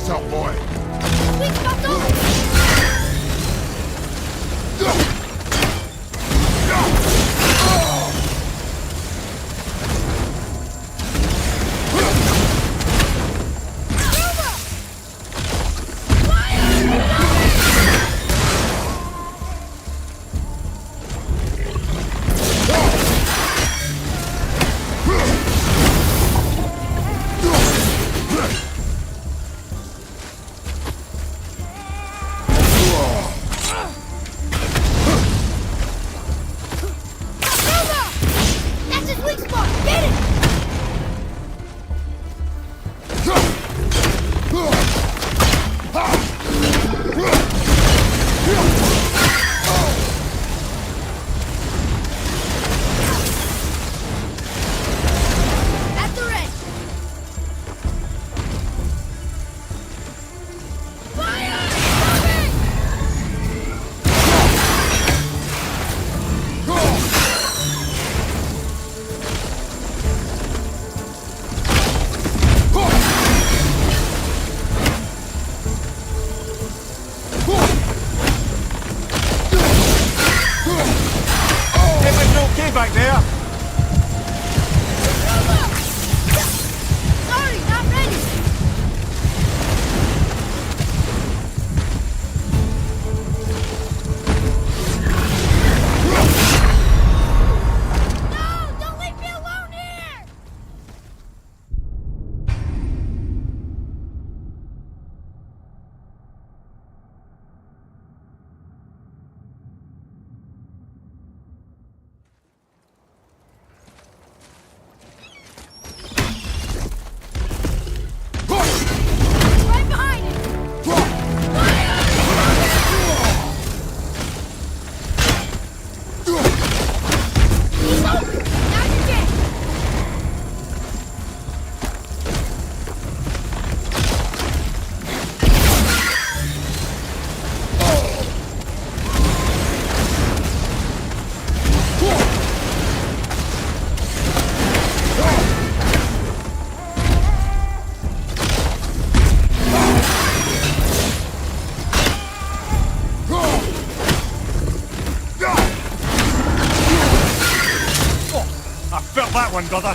yourself, boy! Sweet spot's over! Back there! Sorry, not ready! No! Don't leave me alone here! Right behind him! He's open! Now you're dead! I felt that one, brother!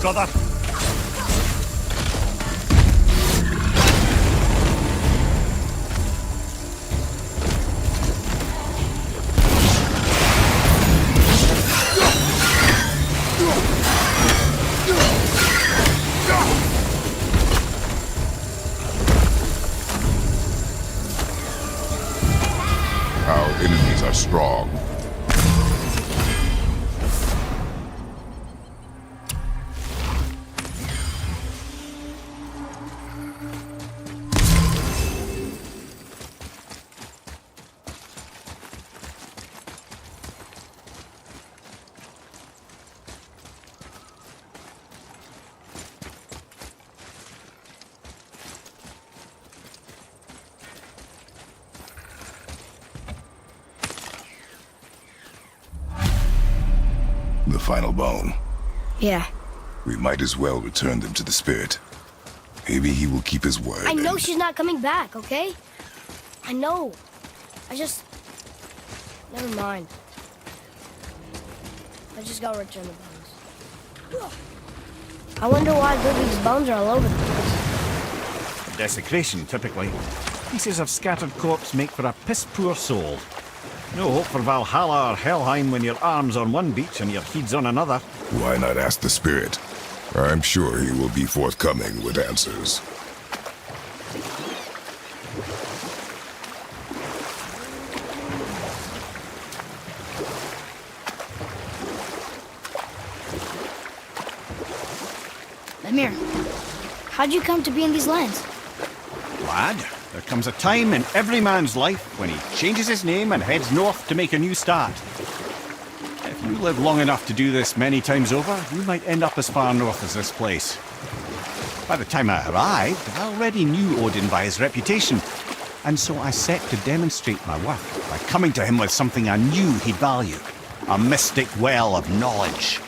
Brother. Our enemies are strong. The final bone. Yeah. We might as well return them to the spirit. Maybe he will keep his word. I know and- she's not coming back, okay? I know. Never mind. I just gotta return the bones. I wonder why Ludwig's bones are all over the place. Desecration, typically. Pieces of scattered corpse make for a piss-poor soul. No hope for Valhalla or Helheim when your arm's on one beach and your head's on another. Why not ask the spirit? I'm sure he will be forthcoming with answers. Amir, how'd you come to be in these lands? Lad, there comes a time in every man's life when he changes his name and heads north to make a new start. If you live long enough to do this many times over, you might end up as far north as this place. By the time I arrived, I already knew Odin by his reputation, and so I set to demonstrate my worth by coming to him with something I knew he'd value. A mystic well of knowledge.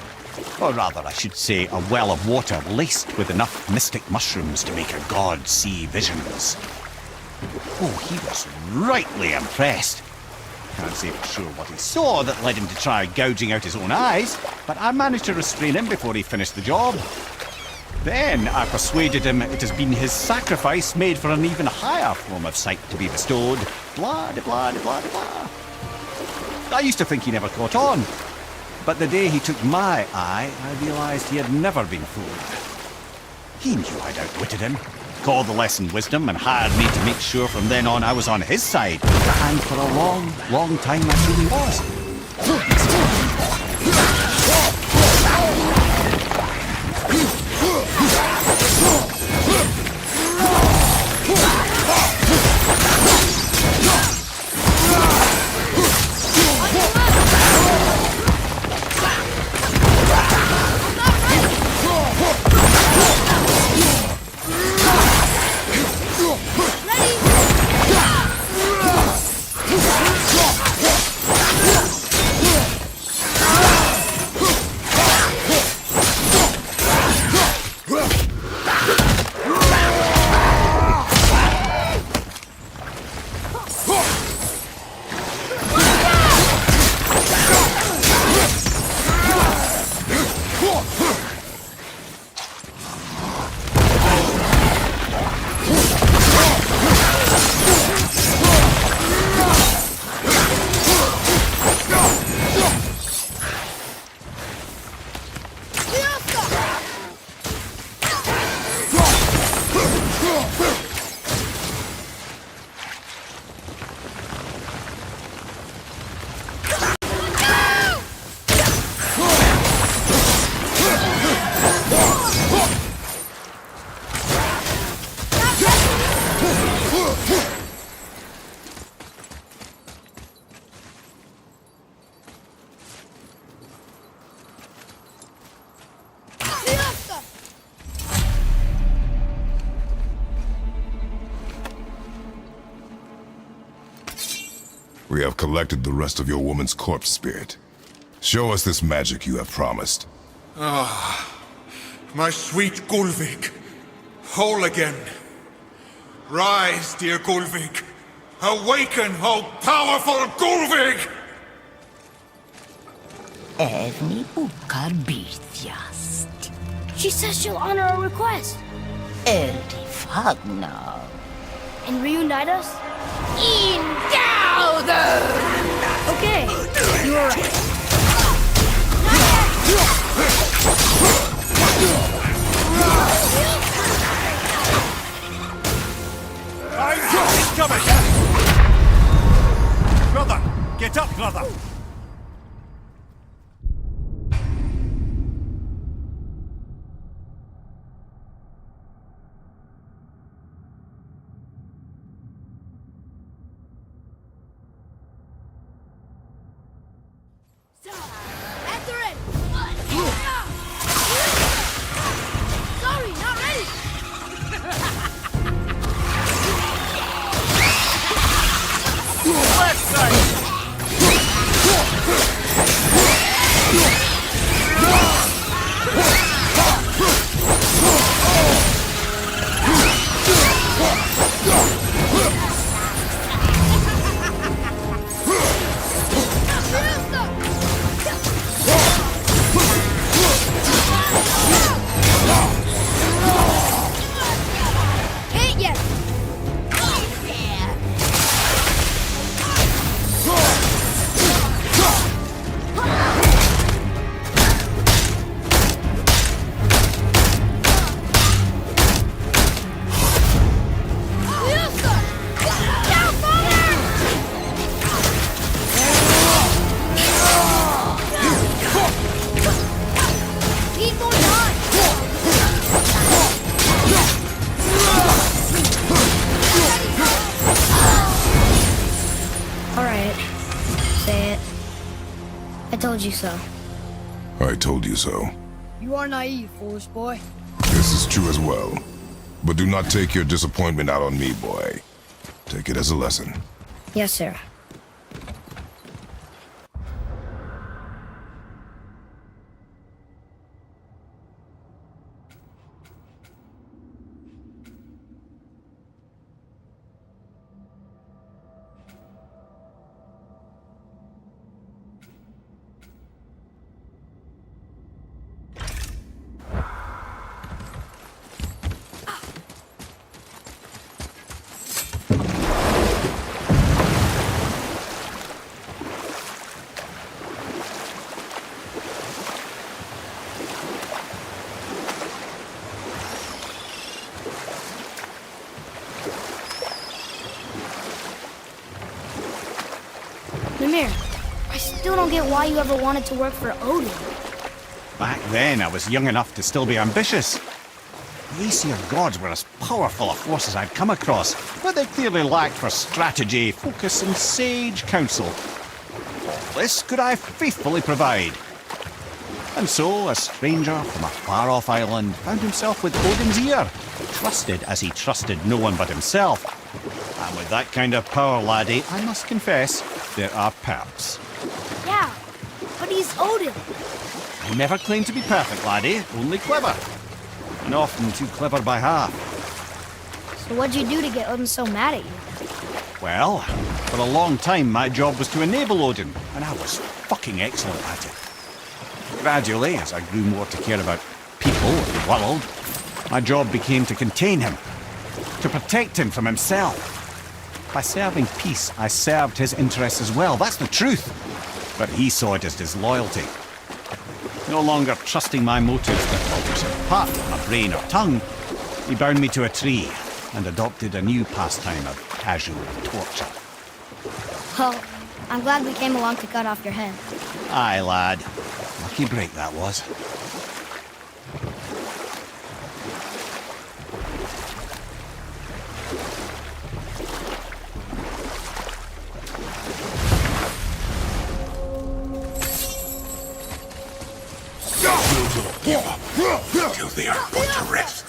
Or rather, I should say, a well of water laced with enough mystic mushrooms to make a god see visions. Oh, he was rightly impressed. Can't say for sure what he saw that led him to try gouging out his own eyes, but I managed to restrain him before he finished the job. Then I persuaded him it has been his sacrifice made for an even higher form of sight to be bestowed. Blah, de blah, de blah, de blah. I used to think he never caught on, but the day he took my eye, I realised he had never been fooled. He knew I'd outwitted him, called the lesson wisdom, and hired me to make sure from then on I was on his side. And for a long, long time I truly was. We have collected the rest of your woman's corpse spirit. Show us this magic you have promised. My sweet Gulvik, whole again. Rise, dear Gulvik. Awaken, O powerful Gulvik! Evni ukar bitjast. She says she'll honor our request Eldi fagnar. and reunite us. Ingauder! Okay, you were right. He's coming! Brother! Get up, brother! Enter it! Sorry, not ready! Left side! Hit yet! Need more time! Alright. Say it. I told you so. I told you so. You are naive, foolish boy. This is true as well. But do not take your disappointment out on me, boy. Take it as a lesson. Yes, sir. Mimir, I still don't get why you ever wanted to work for Odin. Back then, I was young enough to still be ambitious. The Aesir gods were as powerful a force as I'd come across, but they clearly lacked for strategy, focus, and sage counsel. All this could I faithfully provide. And so, a stranger from a far-off island found himself with Odin's ear, trusted as he trusted no one but himself. And with that kind of power, laddie, I must confess, there are perks. Yeah, but he's Odin. I never claimed to be perfect, laddie, only clever. And often too clever by half. So what'd you do to get Odin so mad at you? Well, for a long time my job was to enable Odin, and I was fucking excellent at it. Gradually, as I grew more to care about people and the world, my job became to contain him, to protect him from himself. By serving peace, I served his interests as well, that's the truth. But he saw it as disloyalty. No longer trusting my motives that alters him apart from my brain or tongue, he bound me to a tree and adopted a new pastime of casual torture. Well, I'm glad we came along to cut off your head. Aye, lad. Lucky break that was. Till they are put to rest.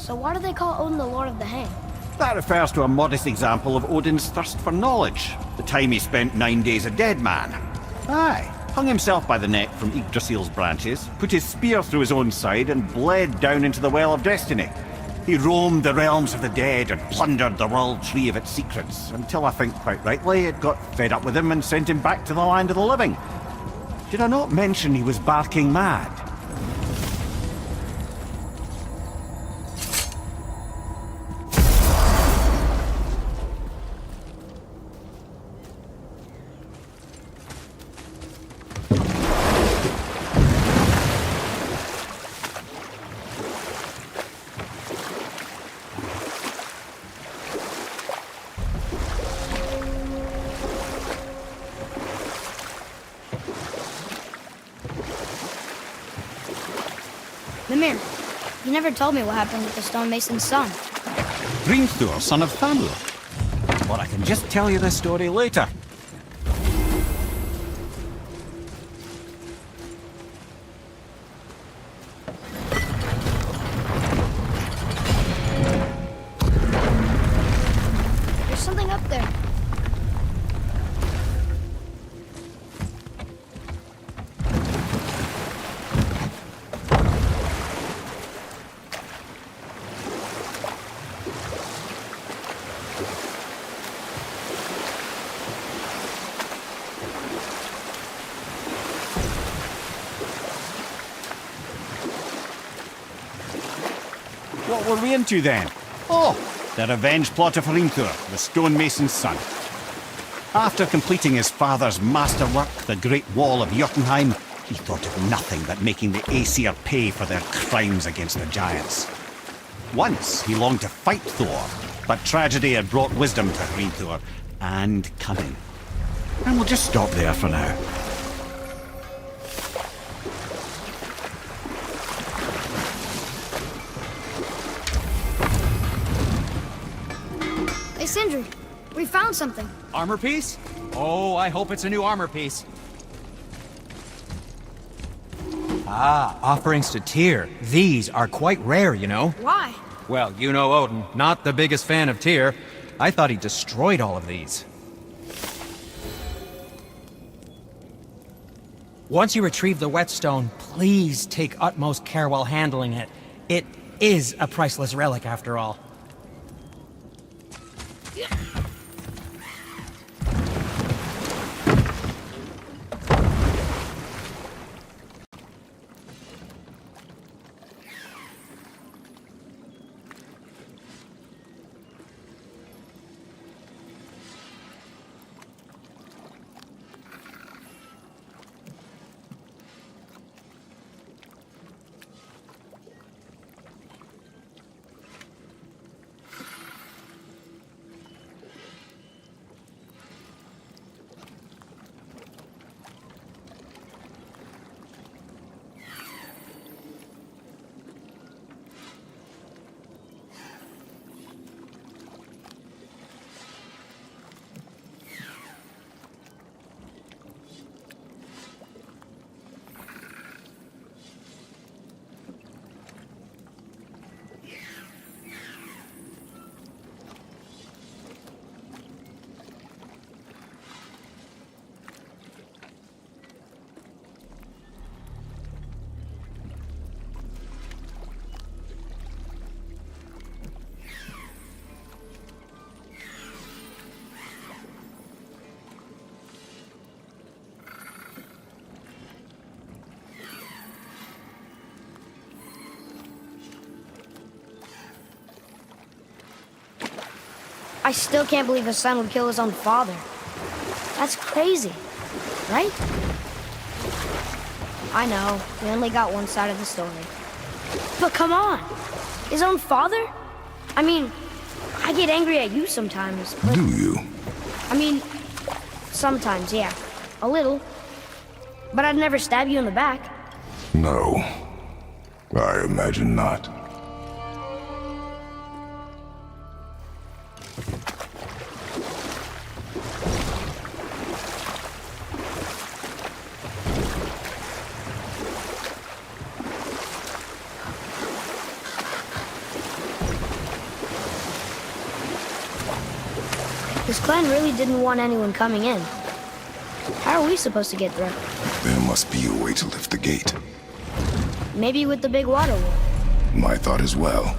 So why do they call Odin the Lord of the Hang? That refers to a modest example of Odin's thirst for knowledge. The time he spent 9 days a dead man. Aye. Hung himself by the neck from Yggdrasil's branches, put his spear through his own side, and bled down into the Well of Destiny. He roamed the realms of the dead and plundered the world tree of its secrets, until I think quite rightly it got fed up with him and sent him back to the land of the living. Did I not mention he was barking mad? Mimir, you never told me what happened with the stonemason's son. Hrimthur, son of Fafneir. But I can just tell you this story later. There's something up there. What were we into then? Oh, the revenge plot of Hrimthur, the stonemason's son. After completing his father's masterwork, the Great Wall of Jotunheim, he thought of nothing but making the Aesir pay for their crimes against the giants. Once he longed to fight Thor, but tragedy had brought wisdom to Hrimthur, and cunning. And we'll just stop there for now. Hey, Sindri, we found something. Armor piece? Oh, I hope it's a new armor piece. Ah, offerings to Tyr. These are quite rare, you know. Why? Well, you know Odin, not the biggest fan of Tyr. I thought he destroyed all of these. Once you retrieve the Whetstone, please take utmost care while handling it. It is a priceless relic, after all. I still can't believe a son would kill his own father. That's crazy, right? I know, we only got one side of the story. But come on, his own father? I mean, I get angry at you sometimes, but... Do you? I mean, sometimes, yeah. A little. But I'd never stab you in the back. No. I imagine not. This clan really didn't want anyone coming in. How are we supposed to get through? There must be a way to lift the gate. Maybe with the big water wheel. My thought as well.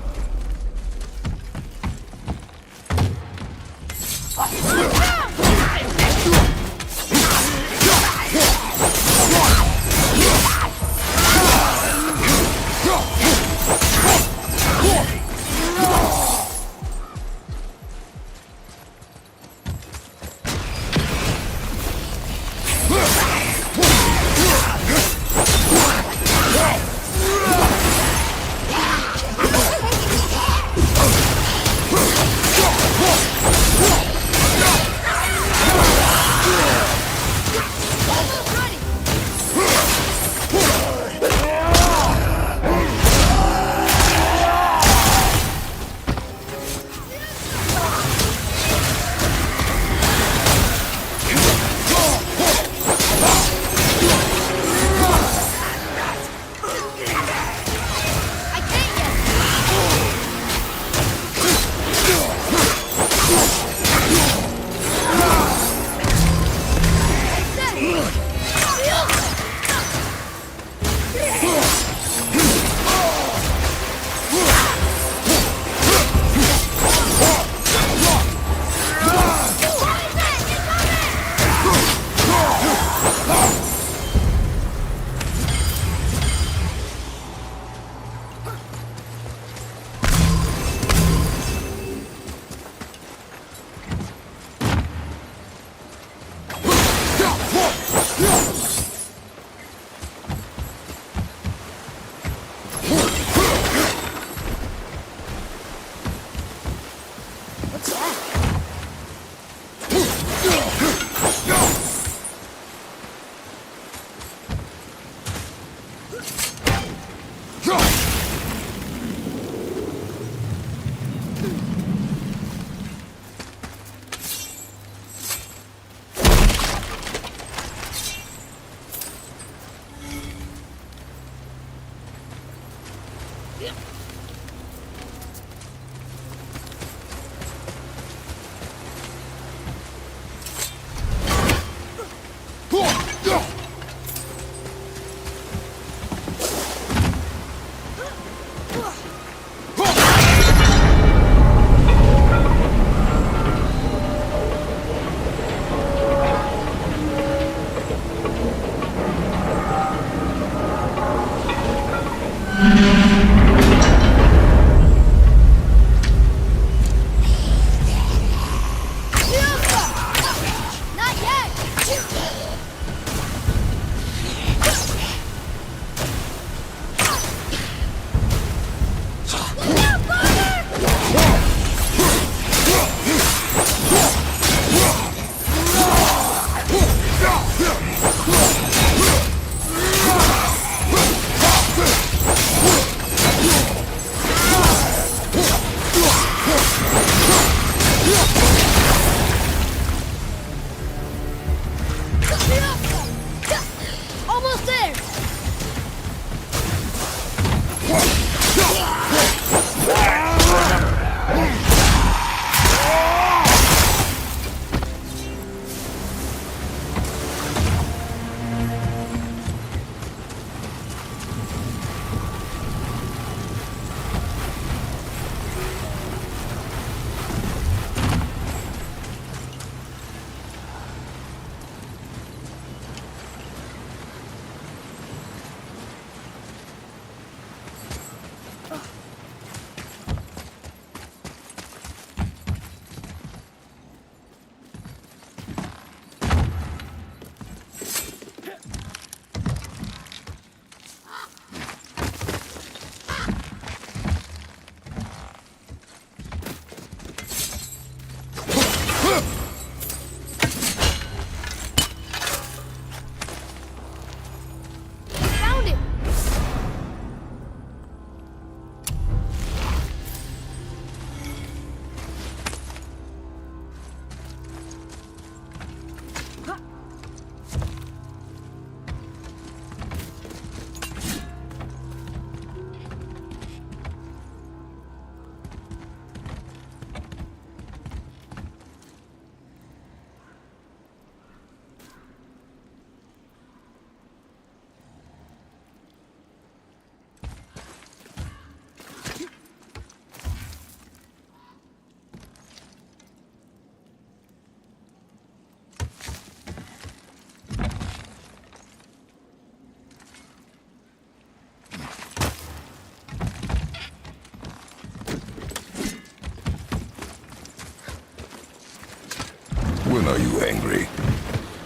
When are you angry?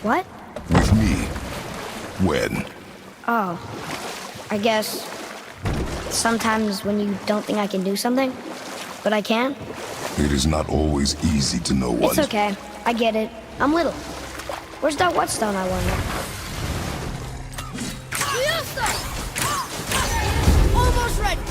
What? With me. When? Oh, I guess sometimes when you don't think I can do something, but I can. It is not always easy to know what. It's okay. I get it. I'm little. Where's that Whetstone, I wonder? Almost ready.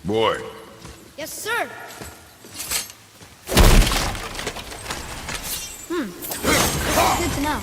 Boy. Yes, sir. That's good to know.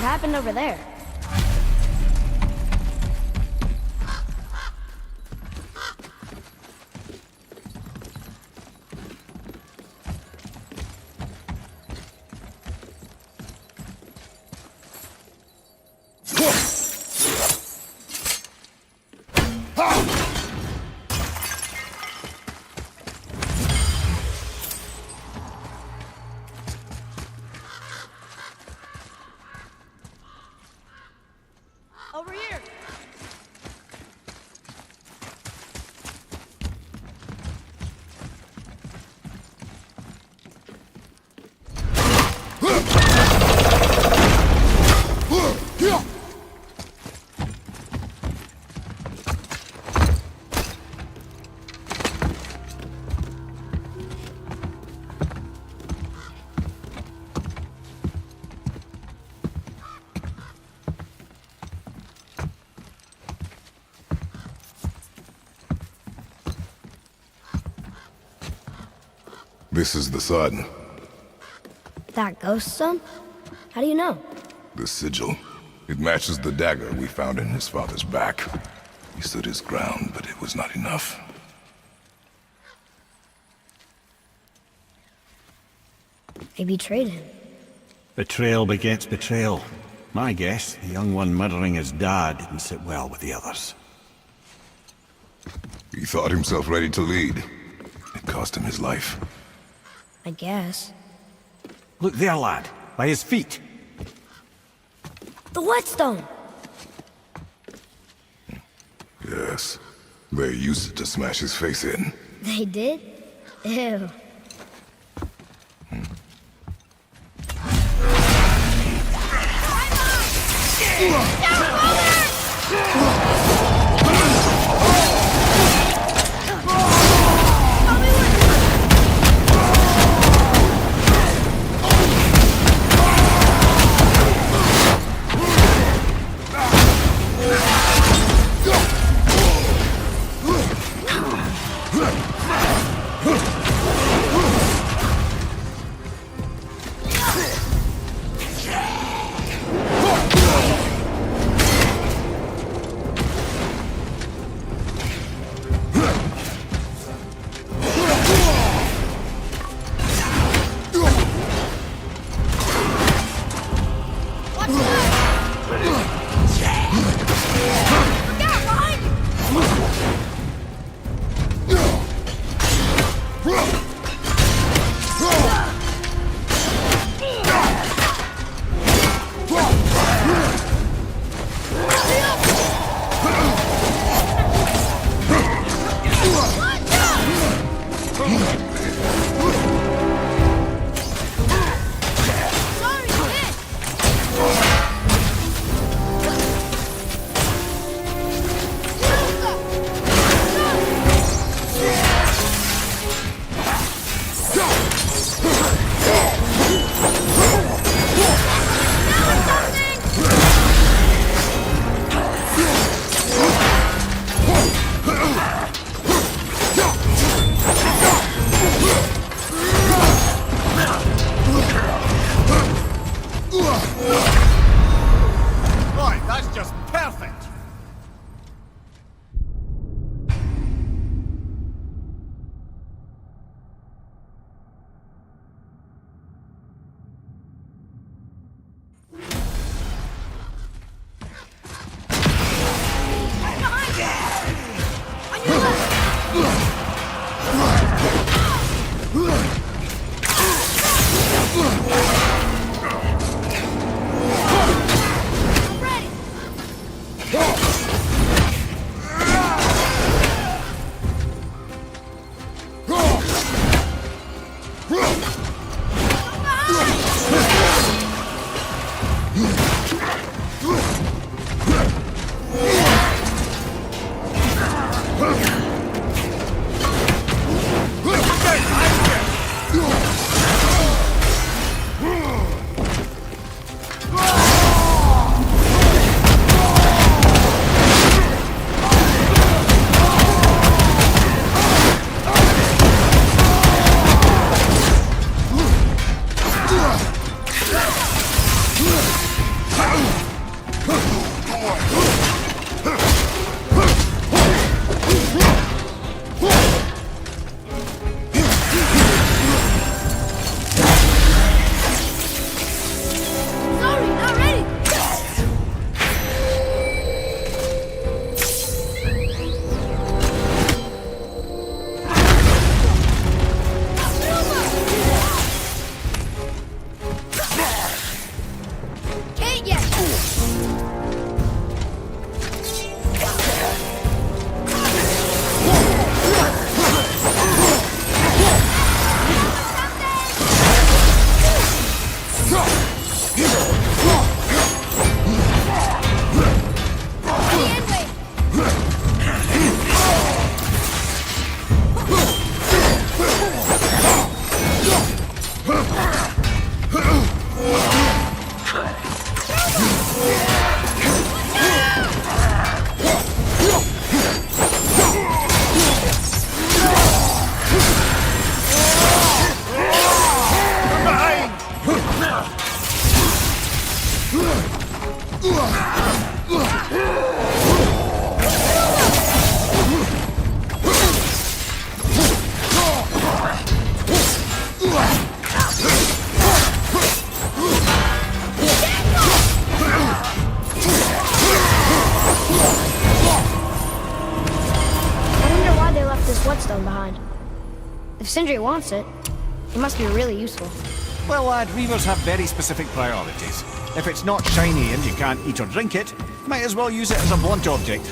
What happened over there? Over here! This is the sun. That ghost son? How do you know? The sigil. It matches the dagger we found in his father's back. He stood his ground, but it was not enough. They betrayed him. Betrayal begets betrayal. My guess, the young one murdering his dad didn't sit well with the others. He thought himself ready to lead. It cost him his life. I guess. Look there, lad. By his feet. The Whetstone! Yes. They used it to smash his face in. They did? Ew. Sorry, not ready. Can't yet. I wonder why they left this Whetstone behind. If Sindri wants it, it must be really useful. Well, lad, reavers have very specific priorities. If it's not shiny and you can't eat or drink it, might as well use it as a blunt object.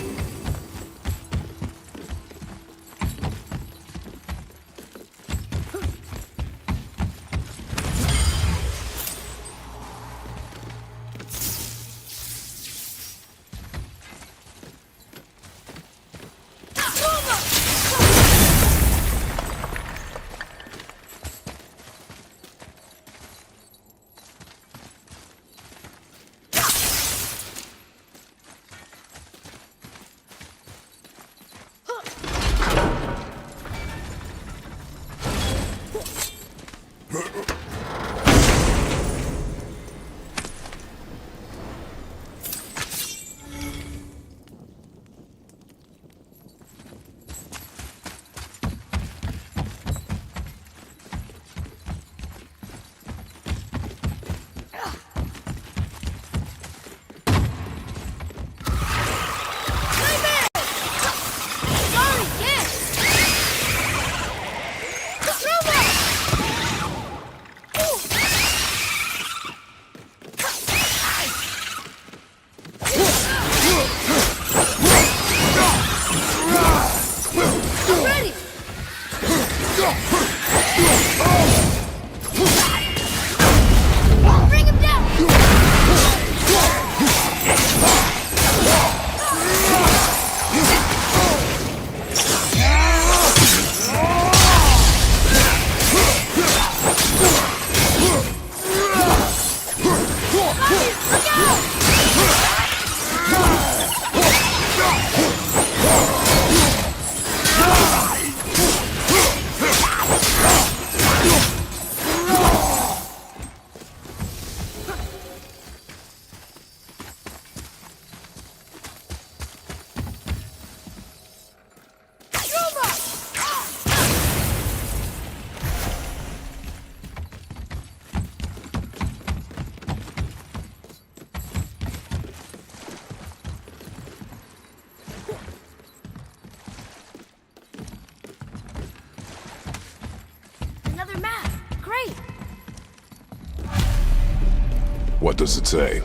What does it say?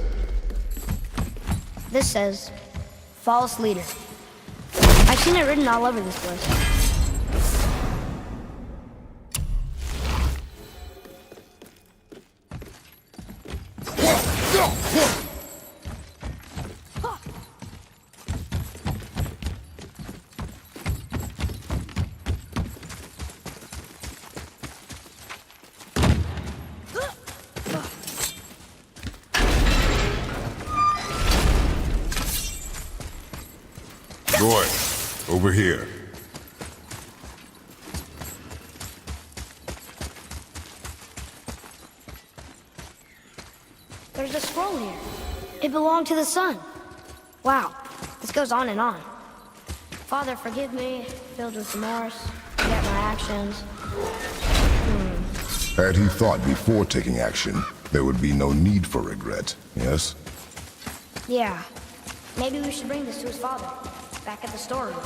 This says, false leader. I've seen it written all over this place. Boy, over here. There's a scroll here. It belonged to the sun. Wow, this goes on and on. Father, forgive me, filled with remorse, forget my actions. Had he thought before taking action, there would be no need for regret, yes? Yeah, maybe we should bring this to his father, back at the storeroom.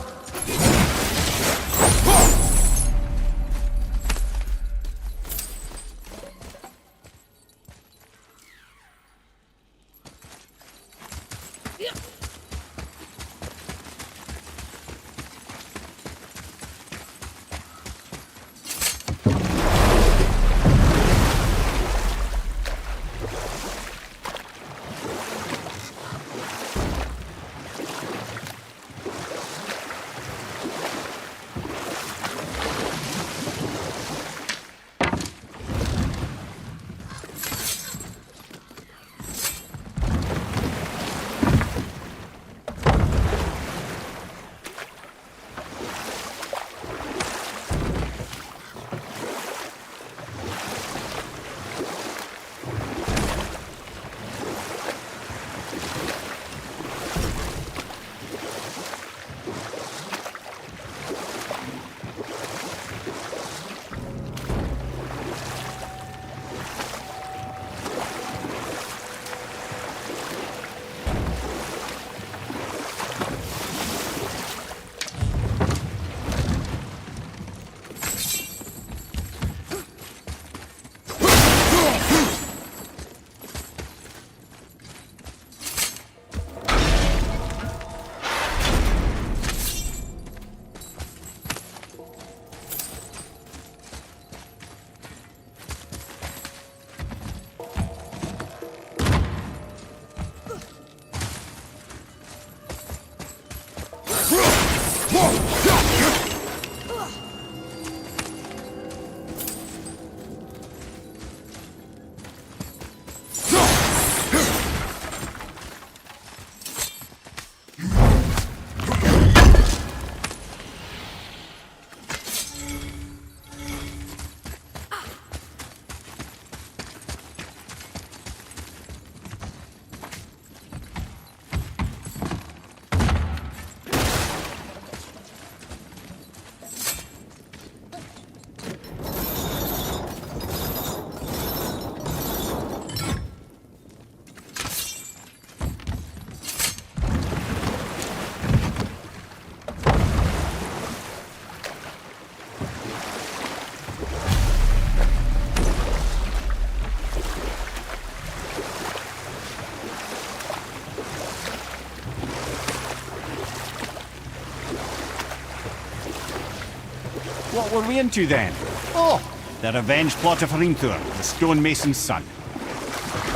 What were we into then? Oh, the revenge plot of Hrimthur, the stonemason's son.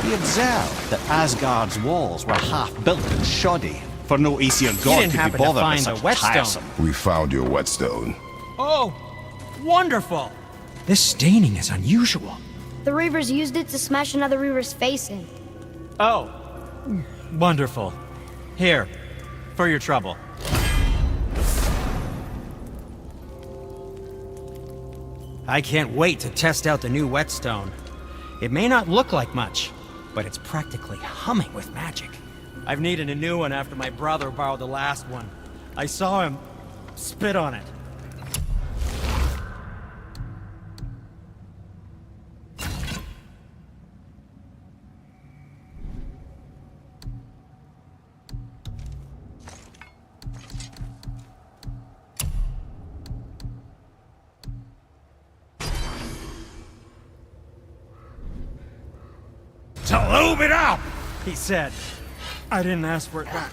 He observed that Asgard's walls were half-built and shoddy, for no Aesir god didn't could be happen to bothered with find the such Whetstone. tiresome. We found your whetstone. Oh, wonderful! This staining is unusual. The Reavers used it to smash another Reaver's face in. Oh, wonderful. Here, for your trouble. I can't wait to test out the new Whetstone. It may not look like much, but it's practically humming with magic. I've needed a new one after my brother borrowed the last one. I saw him spit on it. To lube it up, he said. I didn't ask for it back.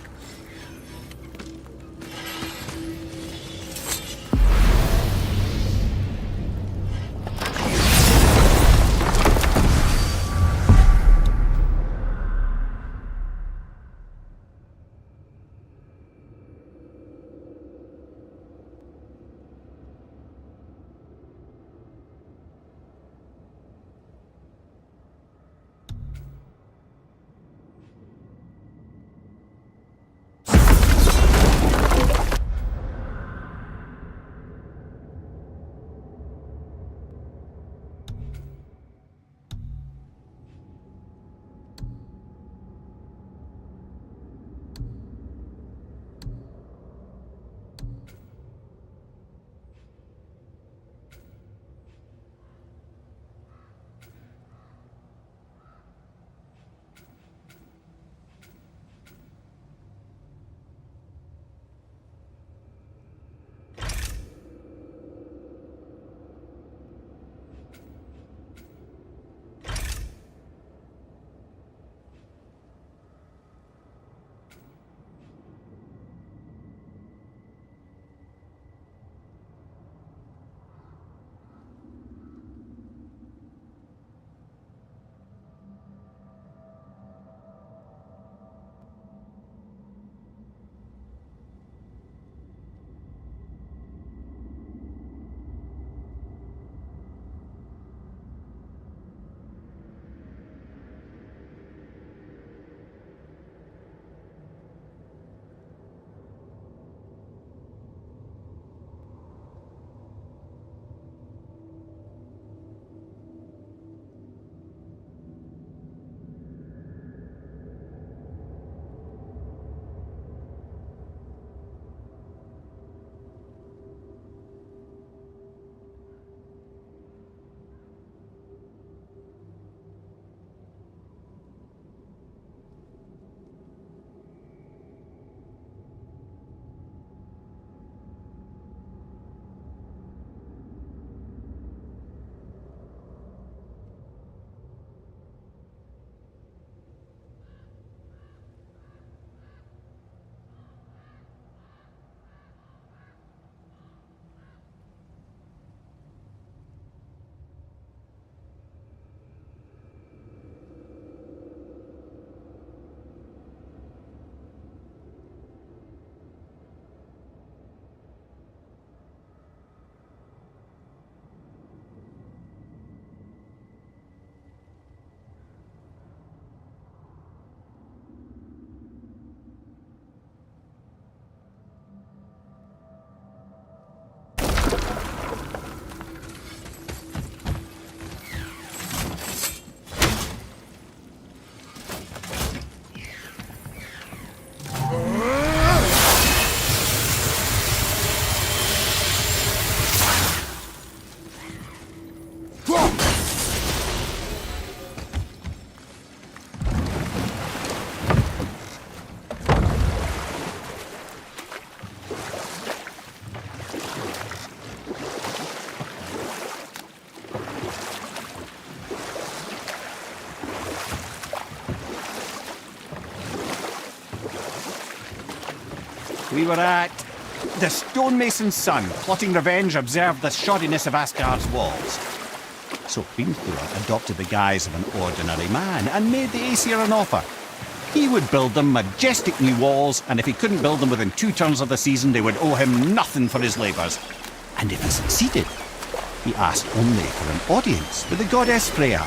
We were at... The stonemason's son, plotting revenge, observed the shoddiness of Asgard's walls. So Hrimthur adopted the guise of an ordinary man and made the Aesir an offer. He would build them majestic new walls, and if he couldn't build them within 2 turns of the season, they would owe him nothing for his labours. And if he succeeded, he asked only for an audience with the goddess Freya.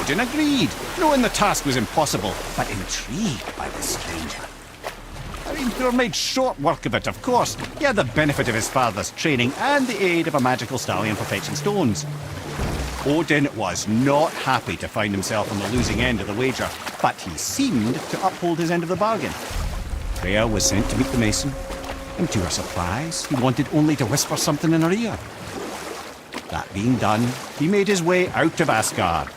Odin agreed, knowing the task was impossible, but intrigued by the stranger. Hrimthur made short work of it, of course. He had the benefit of his father's training and the aid of a magical stallion for fetching stones. Odin was not happy to find himself on the losing end of the wager, but he seemed to uphold his end of the bargain. Freya was sent to meet the mason, and to her surprise, he wanted only to whisper something in her ear. That being done, he made his way out of Asgard.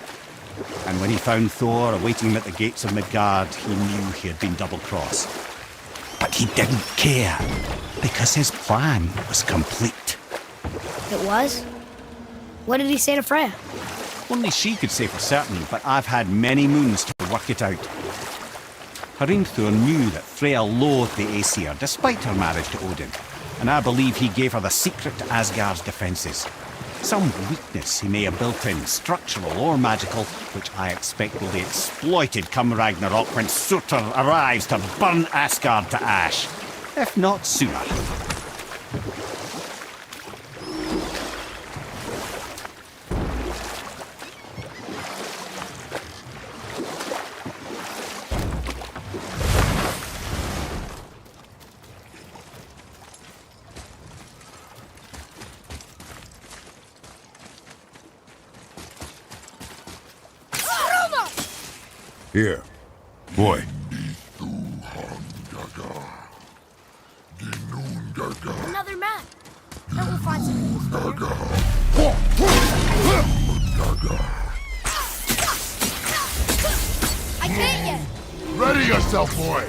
And when he found Thor awaiting him at the gates of Midgard, he knew he had been double-crossed. But he didn't care, because his plan was complete. It was? What did he say to Freya? Only she could say for certain, but I've had many moons to work it out. Hrimthur knew that Freya loathed the Aesir, despite her marriage to Odin, and I believe he gave her the secret to Asgard's defences. Some weakness he may have built in, structural or magical, which I expect will be exploited come Ragnarok when Surtur arrives to burn Asgard to ash. If not sooner. Here. Boy. Another map. And we'll find some I can't yet. Ready yourself, boy!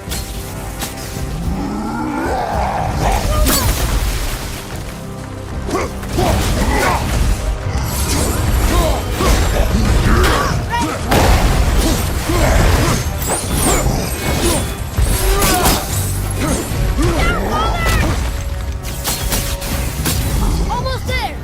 Almost there.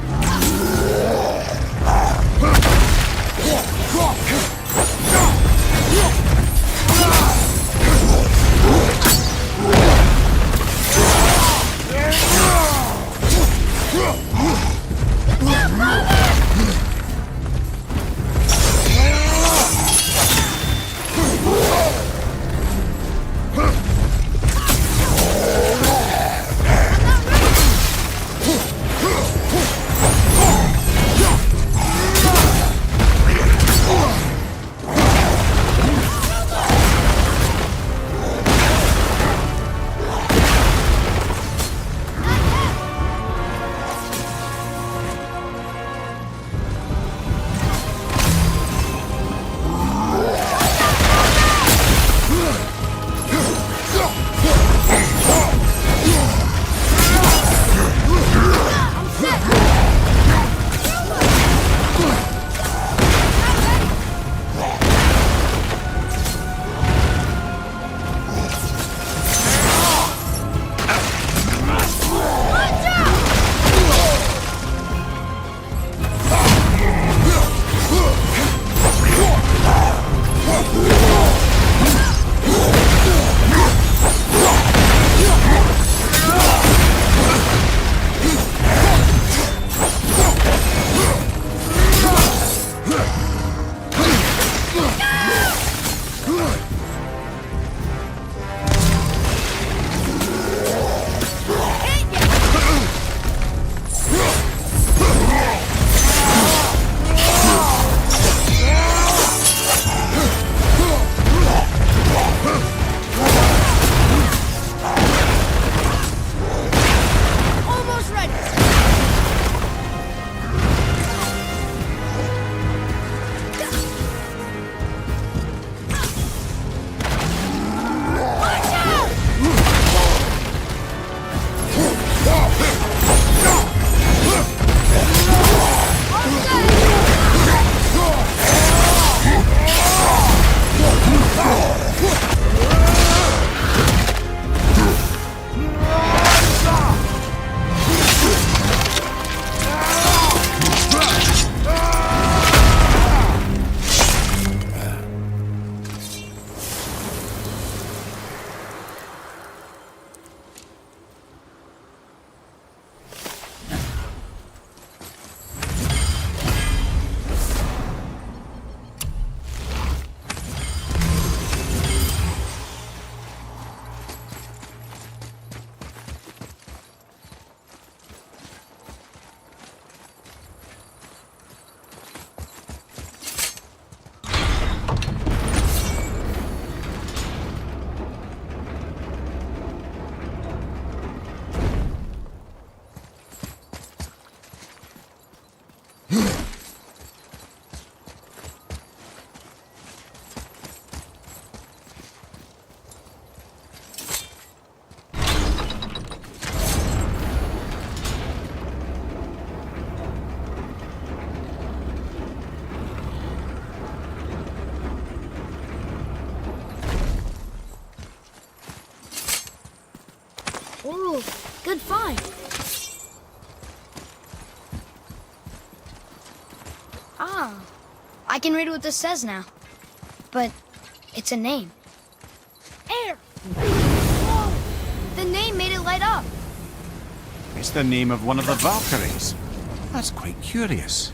sign. Ah, I can read what this says now. But it's a name. Air! Whoa! The name made it light up. It's the name of one of the Valkyries. That's quite curious.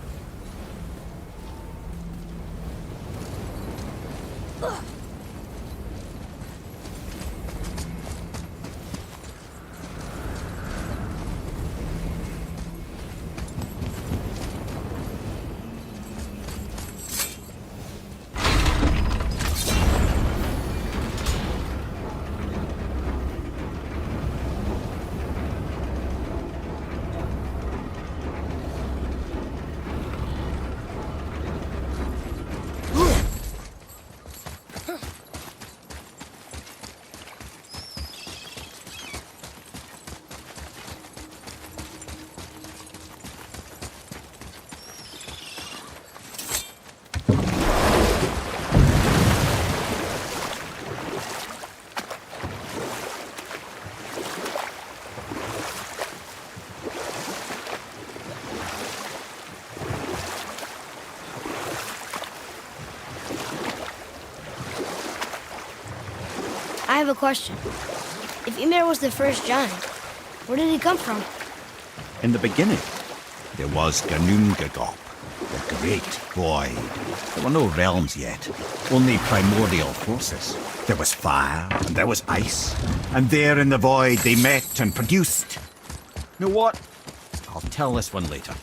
I have a question. If Ymir was the first giant, where did he come from? In the beginning, there was Ganungagop, the Great Void. There were no realms yet, only primordial forces. There was fire, and there was ice, and there in the void they met and produced. You know what? I'll tell this one later.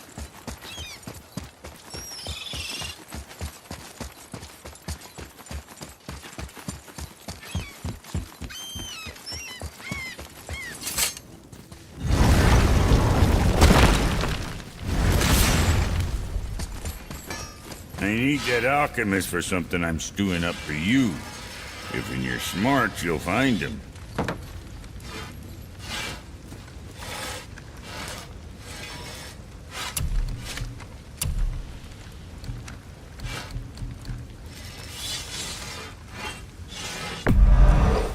I need that alchemist for something I'm stewing up for you. If when you're smart, you'll find him.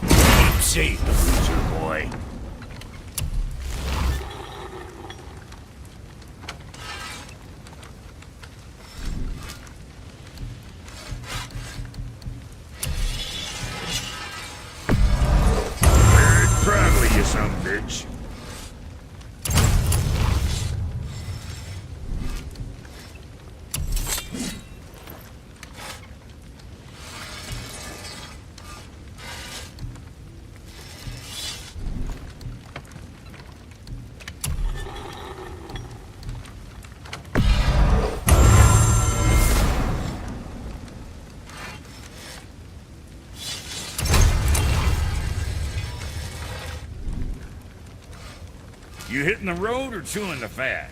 Keep safe, loser boy. Proudly, you son of a bitch. You hitting the road or chewing the fat?